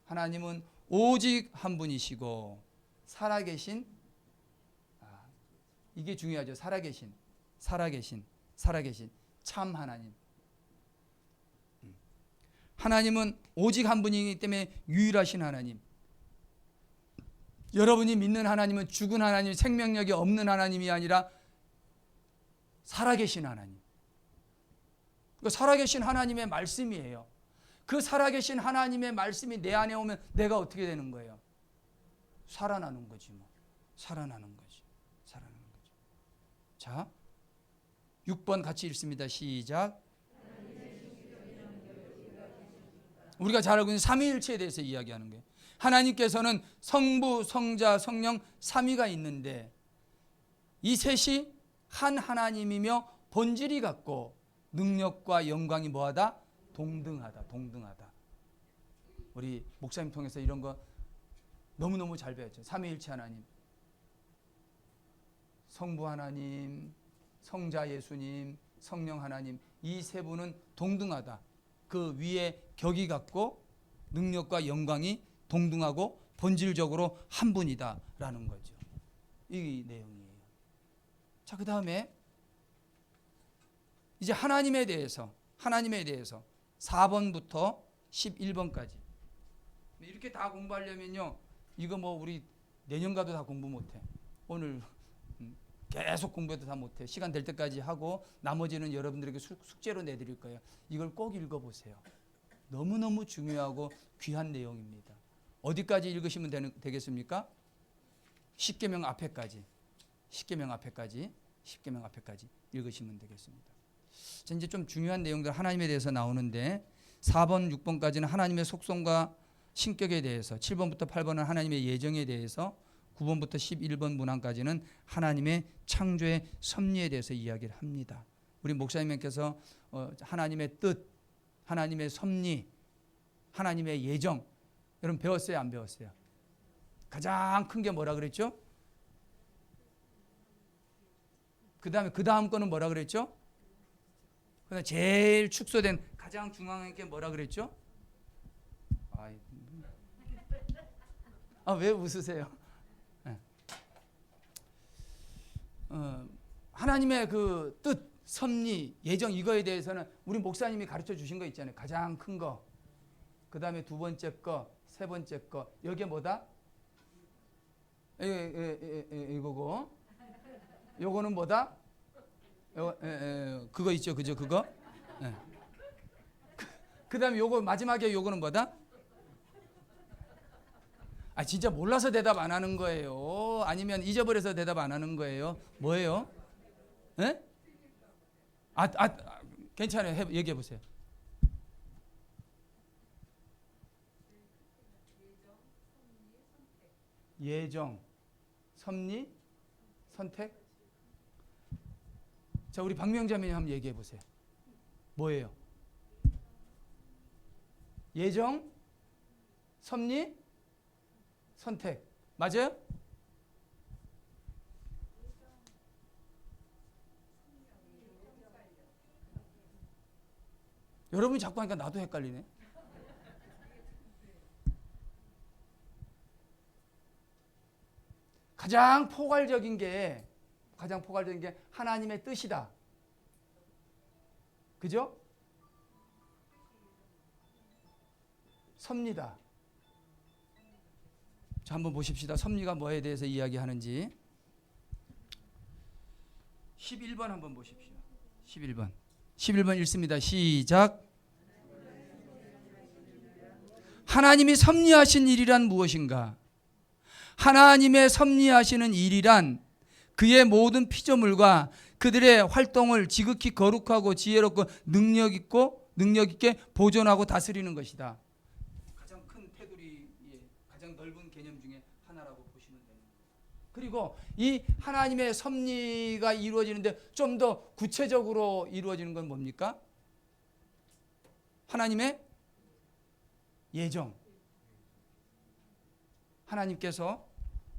하나님은 오직 한 분이시고 살아계신. 이게 중요하죠. 살아계신 참 하나님. 하나님은 오직 한 분이기 때문에 유일하신 하나님. 여러분이 믿는 하나님은 죽은 하나님, 생명력이 없는 하나님이 아니라 살아계신 하나님. 그 살아계신 하나님의 말씀이에요. 그 살아계신 하나님의 말씀이 내 안에 오면 내가 어떻게 되는 거예요? 살아나는 거지 뭐. 살아나는 거지. 자, 6번 같이 읽습니다. 시작. 우리가 잘 알고 있는 삼위일체에 대해서 이야기하는 거예요. 하나님께서는 성부, 성자, 성령 삼위가 있는데 이 셋이 한 하나님이며 본질이 같고 능력과 영광이 뭐하다? 동등하다. 우리 목사님 통해서 이런 거 너무너무 잘 배웠죠. 삼위일체 하나님, 성부 하나님, 성자 예수님, 성령 하나님, 이 세 분은 동등하다. 그 위에 격이 같고 능력과 영광이 동등하고 본질적으로 한 분이다라는 거죠. 이 내용이에요. 자, 그 다음에 이제 하나님에 대해서 4번부터 11번까지 이렇게 다 공부하려면요, 이거 뭐 우리 내년 가도 다 공부 못해. 오늘 계속 공부해도 다 못해. 시간 될 때까지 하고 나머지는 여러분들에게 숙제로 내드릴 거예요. 이걸 꼭 읽어보세요. 너무너무 중요하고 귀한 내용입니다. 어디까지 읽으시면 되겠습니까? 십계명 앞에까지. 십계명 앞에까지 읽으시면 되겠습니다. 자, 이제 좀 중요한 내용들 하나님에 대해서 나오는데 4번, 6번까지는 하나님의 속성과 신격에 대해서, 7번부터 8번은 하나님의 예정에 대해서, 9번부터 11번 문항까지는 하나님의 창조의 섭리에 대해서 이야기를 합니다. 우리 목사님께서 하나님의 뜻, 하나님의 섭리, 하나님의 예정, 여러분 배웠어요? 안 배웠어요? 가장 큰 게 뭐라 그랬죠? 그 다음 거는 뭐라 그랬죠? 그다음 제일 축소된 가장 중앙에 게 뭐라 그랬죠? 왜 웃으세요? 네. 하나님의 그 뜻, 섭리, 예정 이거에 대해서는 우리 목사님이 가르쳐 주신 거 있잖아요. 가장 큰 거, 그 다음에 두 번째 거, 세 번째 거. 여기에 뭐다? 이거고. 요거는 뭐다? 그거 있죠, 그죠? 그거. 네. 그 다음에 요거 마지막에 요거는 뭐다? 진짜 몰라서 대답 안 하는 거예요? 아니면 잊어버려서 대답 안 하는 거예요? 뭐예요? 예? 괜찮아요. 얘기해 보세요. 예정, 섭리, 선택. 자, 우리 박명자매님 한번 얘기해 보세요. 뭐예요? 예정, 섭리, 선택. 맞아요? 여러분이 자꾸 하니까 나도 헷갈리네. 가장 포괄적인 게 하나님의 뜻이다. 그죠? 섭리다. 자, 한번 보십시다. 섭리가 뭐에 대해서 이야기하는지. 11번 한번 보십시오. 11번 읽습니다. 시작. 하나님이 섭리하신 일이란 무엇인가? 하나님의 섭리하시는 일이란 그의 모든 피조물과 그들의 활동을 지극히 거룩하고 지혜롭고 능력 있게 보존하고 다스리는 것이다. 가장 큰 테두리의 가장 넓은 개념 중에 하나라고 보시면 됩니다. 그리고 이 하나님의 섭리가 이루어지는데 좀 더 구체적으로 이루어지는 건 뭡니까? 하나님의 예정. 하나님께서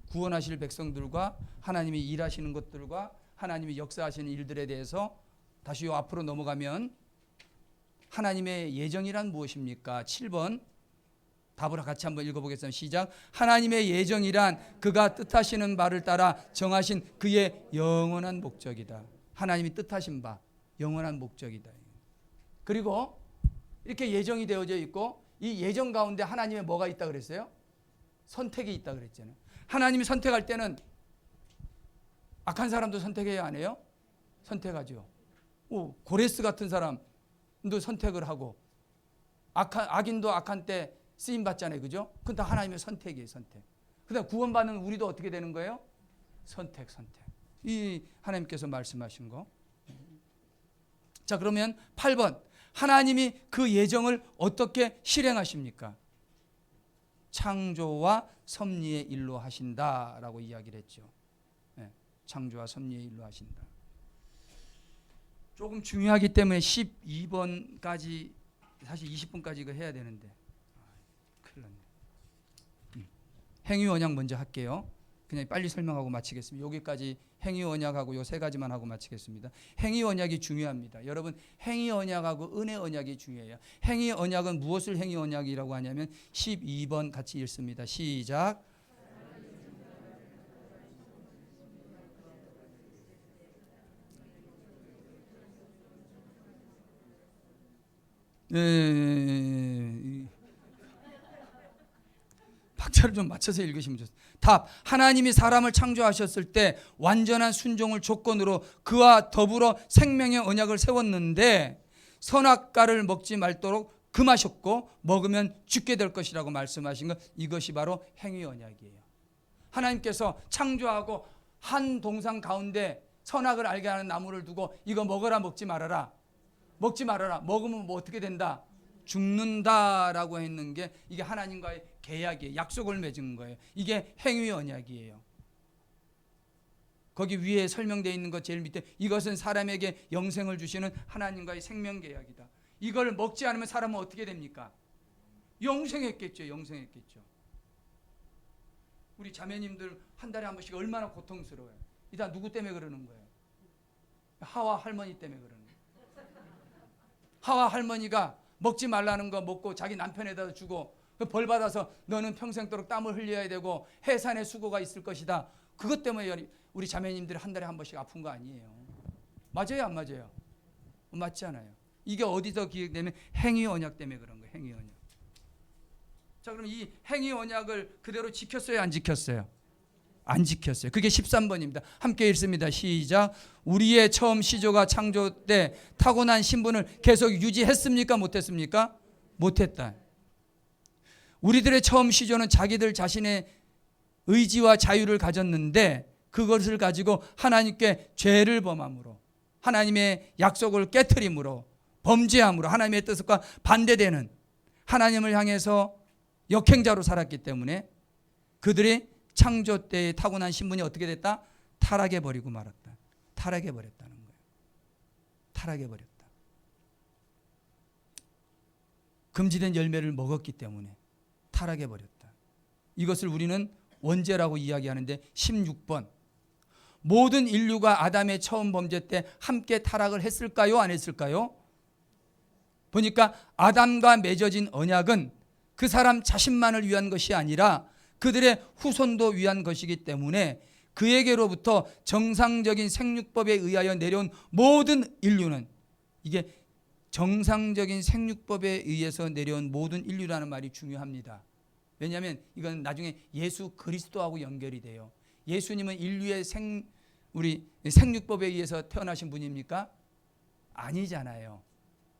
구원하실 백성들과 하나님이 일하시는 것들과 하나님이 역사하시는 일들에 대해서 다시 요 앞으로 넘어가면 하나님의 예정이란 무엇입니까? 7번 답을 같이 한번 읽어보겠습니다. 시작. 하나님의 예정이란 그가 뜻하시는 바를 따라 정하신 그의 영원한 목적이다. 하나님이 뜻하신 바 영원한 목적이다. 그리고 이렇게 예정이 되어져 있고 이 예정 가운데 하나님의 뭐가 있다 그랬어요? 선택이 있다 그랬잖아요. 하나님이 선택할 때는 악한 사람도 선택해야 안 해요? 선택하죠. 고레스 같은 사람도 선택을 하고 악인도 악한 때 쓰임 받잖아요. 그죠? 그건 다 하나님의 선택이에요. 선택. 그다음 구원받는 우리도 어떻게 되는 거예요? 선택. 이 하나님께서 말씀하신 거. 자, 그러면 8번. 하나님이 그 예정을 어떻게 실행하십니까? 창조와 섭리의 일로 하신다라고 이야기를 했죠. 네, 창조와 섭리의 일로 하신다. 조금 중요하기 때문에 12번까지 사실 20분까지 이거 해야 되는데 큰일 났네. 행위언약 먼저 할게요. 그냥 빨리 설명하고 마치겠습니다. 여기까지 행위언약하고 요 세 가지만 하고 마치겠습니다. 행위언약이 중요합니다. 여러분, 행위언약하고 은혜언약이 중요해요. 행위언약은 무엇을 행위언약이라고 하냐면 12번 같이 읽습니다. 시작. 박자를 좀 맞춰서 읽으시면 좋습니다. 답. 하나님이 사람을 창조하셨을 때 완전한 순종을 조건으로 그와 더불어 생명의 언약을 세웠는데 선악과를 먹지 말도록 금하셨고 먹으면 죽게 될 것이라고 말씀하신 것, 이것이 바로 행위 언약이에요. 하나님께서 창조하고 한 동상 가운데 선악을 알게 하는 나무를 두고 이거 먹어라 먹지 말아라. 먹지 말아라. 먹으면 뭐 어떻게 된다? 죽는다라고 했는 게 이게 하나님과의 계약이에요. 약속을 맺은 거예요. 이게 행위 언약이에요. 거기 위에 설명되어 있는 것 제일 밑에 이것은 사람에게 영생을 주시는 하나님과의 생명 계약이다. 이걸 먹지 않으면 사람은 어떻게 됩니까? 영생했겠죠. 영생했겠죠. 우리 자매님들 한 달에 한 번씩 얼마나 고통스러워요. 이 다 누구 때문에 그러는 거예요? 하와 할머니 때문에 그러는 거예요. 하와 할머니가 먹지 말라는 거 먹고 자기 남편에다 주고 벌 받아서 너는 평생도록 땀을 흘려야 되고 해산의 수고가 있을 것이다. 그것 때문에 우리 자매님들이 한 달에 한 번씩 아픈 거 아니에요. 맞아요, 안 맞아요? 맞지 않아요. 이게 어디서 기획되면 행위 언약 때문에 그런 거예요. 행위 언약. 자, 그럼 이 행위 언약을 그대로 지켰어요, 안 지켰어요? 안 지켰어요. 그게 13번입니다. 함께 읽습니다. 시작. 우리의 처음 시조가 창조 때 타고난 신분을 계속 유지했습니까? 못했습니까? 못했다. 우리들의 처음 시조는 자기들 자신의 의지와 자유를 가졌는데 그것을 가지고 하나님께 죄를 범함으로 하나님의 약속을 깨트림으로 범죄함으로 하나님의 뜻과 반대되는 하나님을 향해서 역행자로 살았기 때문에 그들이 창조 때의 타고난 신분이 어떻게 됐다? 타락해 버리고 말았다. 타락해 버렸다는 거예요. 타락해 버렸다. 금지된 열매를 먹었기 때문에 타락해 버렸다. 이것을 우리는 원죄라고 이야기하는데 16번. 모든 인류가 아담의 처음 범죄 때 함께 타락을 했을까요? 안 했을까요? 보니까 아담과 맺어진 언약은 그 사람 자신만을 위한 것이 아니라 그들의 후손도 위한 것이기 때문에 그에게로부터 정상적인 생육법에 의하여 내려온 모든 인류는 이게 정상적인 생육법에 의해서 내려온 모든 인류라는 말이 중요합니다. 왜냐하면 이건 나중에 예수 그리스도하고 연결이 돼요. 예수님은 인류의 우리 생육법에 의해서 태어나신 분입니까? 아니잖아요.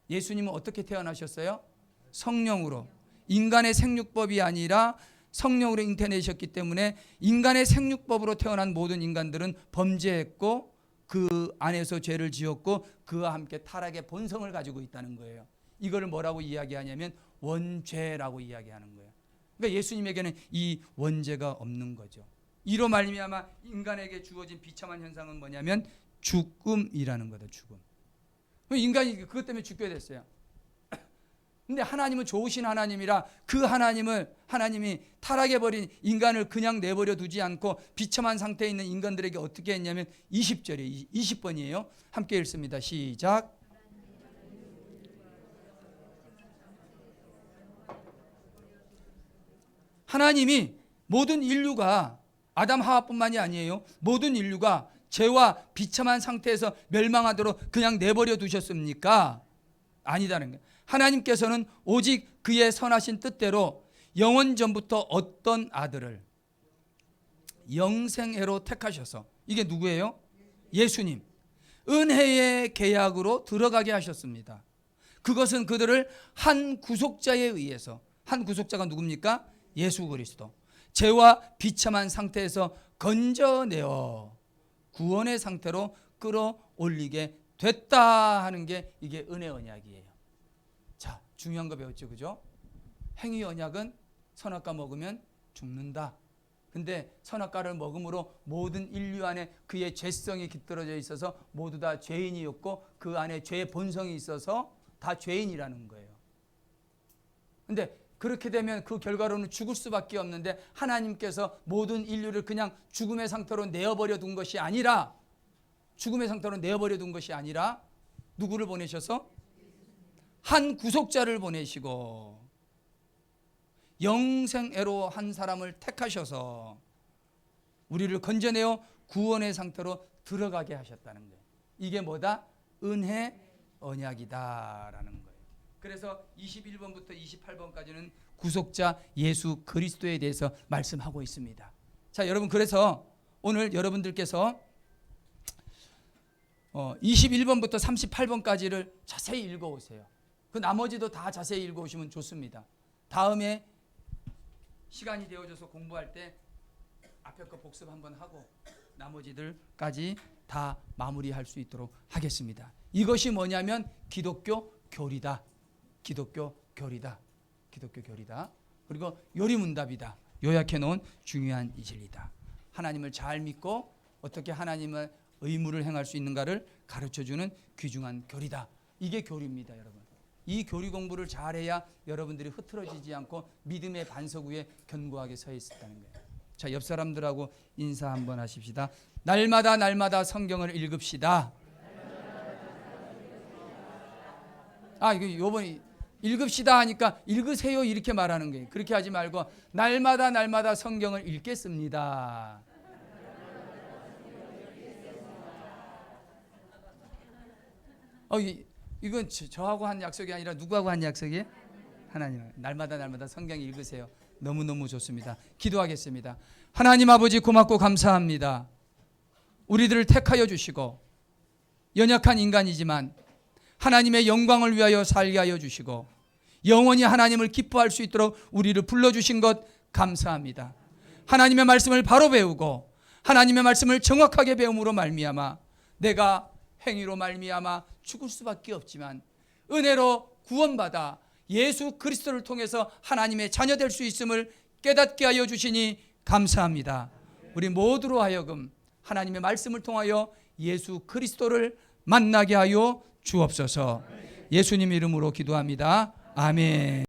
예수님은 어떻게 태어나셨어요? 성령으로. 인간의 생육법이 아니라 성령으로 잉태내셨기 때문에 인간의 생육법으로 태어난 모든 인간들은 범죄했고 그 안에서 죄를 지었고 그와 함께 타락의 본성을 가지고 있다는 거예요. 이걸 뭐라고 이야기하냐면 원죄라고 이야기하는 거예요. 그러니까 예수님에게는 이 원죄가 없는 거죠. 이로 말미암아 인간에게 주어진 비참한 현상은 뭐냐면 죽음이라는 거다. 죽음. 인간이 그것 때문에 죽게 됐어요. 근데 하나님은 좋으신 하나님이라 그 하나님이 타락해버린 인간을 그냥 내버려 두지 않고 비참한 상태에 있는 인간들에게 어떻게 했냐면 20절에 20번이에요. 함께 읽습니다. 시작. 하나님이 모든 인류가 아담 하와뿐만이 아니에요. 모든 인류가 죄와 비참한 상태에서 멸망하도록 그냥 내버려 두셨습니까? 아니다는 거예요. 하나님께서는 오직 그의 선하신 뜻대로 영원 전부터 어떤 아들을 영생애로 택하셔서 이게 누구예요? 예수님. 은혜의 계약으로 들어가게 하셨습니다. 그것은 그들을 한 구속자에 의해서 한 구속자가 누굽니까? 예수 그리스도. 죄와 비참한 상태에서 건져내어 구원의 상태로 끌어올리게 됐다 하는 게 이게 은혜 언약이에요. 자, 중요한 거 배웠죠, 그죠? 행위 언약은 선악과 먹으면 죽는다. 근데 선악과를 먹음으로 모든 인류 안에 그의 죄성이 깃들어져 있어서 모두 다 죄인이었고 그 안에 죄의 본성이 있어서 다 죄인이라는 거예요. 근데 그렇게 되면 그 결과로는 죽을 수밖에 없는데 하나님께서 모든 인류를 그냥 죽음의 상태로 내어버려 둔 것이 아니라 누구를 보내셔서 한 구속자를 보내시고 영생애로 한 사람을 택하셔서 우리를 건져내어 구원의 상태로 들어가게 하셨다는 거예요. 이게 뭐다? 은혜 언약이다라는 거예요. 그래서 21번부터 28번까지는 구속자 예수 그리스도에 대해서 말씀하고 있습니다. 자, 여러분, 그래서 오늘 여러분들께서 21번부터 38번까지를 자세히 읽어오세요. 그 나머지도 다 자세히 읽어오시면 좋습니다. 다음에 시간이 되어져서 공부할 때 앞에 거 복습 한번 하고 나머지들까지 다 마무리할 수 있도록 하겠습니다. 이것이 뭐냐면 기독교 교리다. 기독교 교리다. 기독교 교리다. 그리고 요리문답이다. 요약해 놓은 중요한 이 진리다. 하나님을 잘 믿고 어떻게 하나님의 의무를 행할 수 있는가를 가르쳐주는 귀중한 교리다. 이게 교리입니다, 여러분. 이 교리 공부를 잘해야 여러분들이 흐트러지지 않고 믿음의 반석 위에 견고하게 서 있었다는 거예요. 자, 옆 사람들하고 인사 한번 하십시다. 날마다 날마다 성경을 읽읍시다. 이거 요번에 읽읍시다 하니까 읽으세요 이렇게 말하는 거예요. 그렇게 하지 말고 날마다 날마다 성경을 읽겠습니다. 이건 저하고 한 약속이 아니라 누구하고 한 약속이에요? 하나님. 날마다 날마다 성경 읽으세요. 너무너무 좋습니다. 기도하겠습니다. 하나님 아버지 고맙고 감사합니다. 우리들을 택하여 주시고 연약한 인간이지만 하나님의 영광을 위하여 살게 하여 주시고 영원히 하나님을 기뻐할 수 있도록 우리를 불러주신 것 감사합니다. 하나님의 말씀을 바로 배우고 하나님의 말씀을 정확하게 배움으로 말미암아 내가 행위로 말미암아 죽을 수밖에 없지만 은혜로 구원받아 예수 그리스도를 통해서 하나님의 자녀 될 수 있음을 깨닫게 하여 주시니 감사합니다. 우리 모두로 하여금 하나님의 말씀을 통하여 예수 그리스도를 만나게 하여 주옵소서. 예수님 이름으로 기도합니다. 아멘.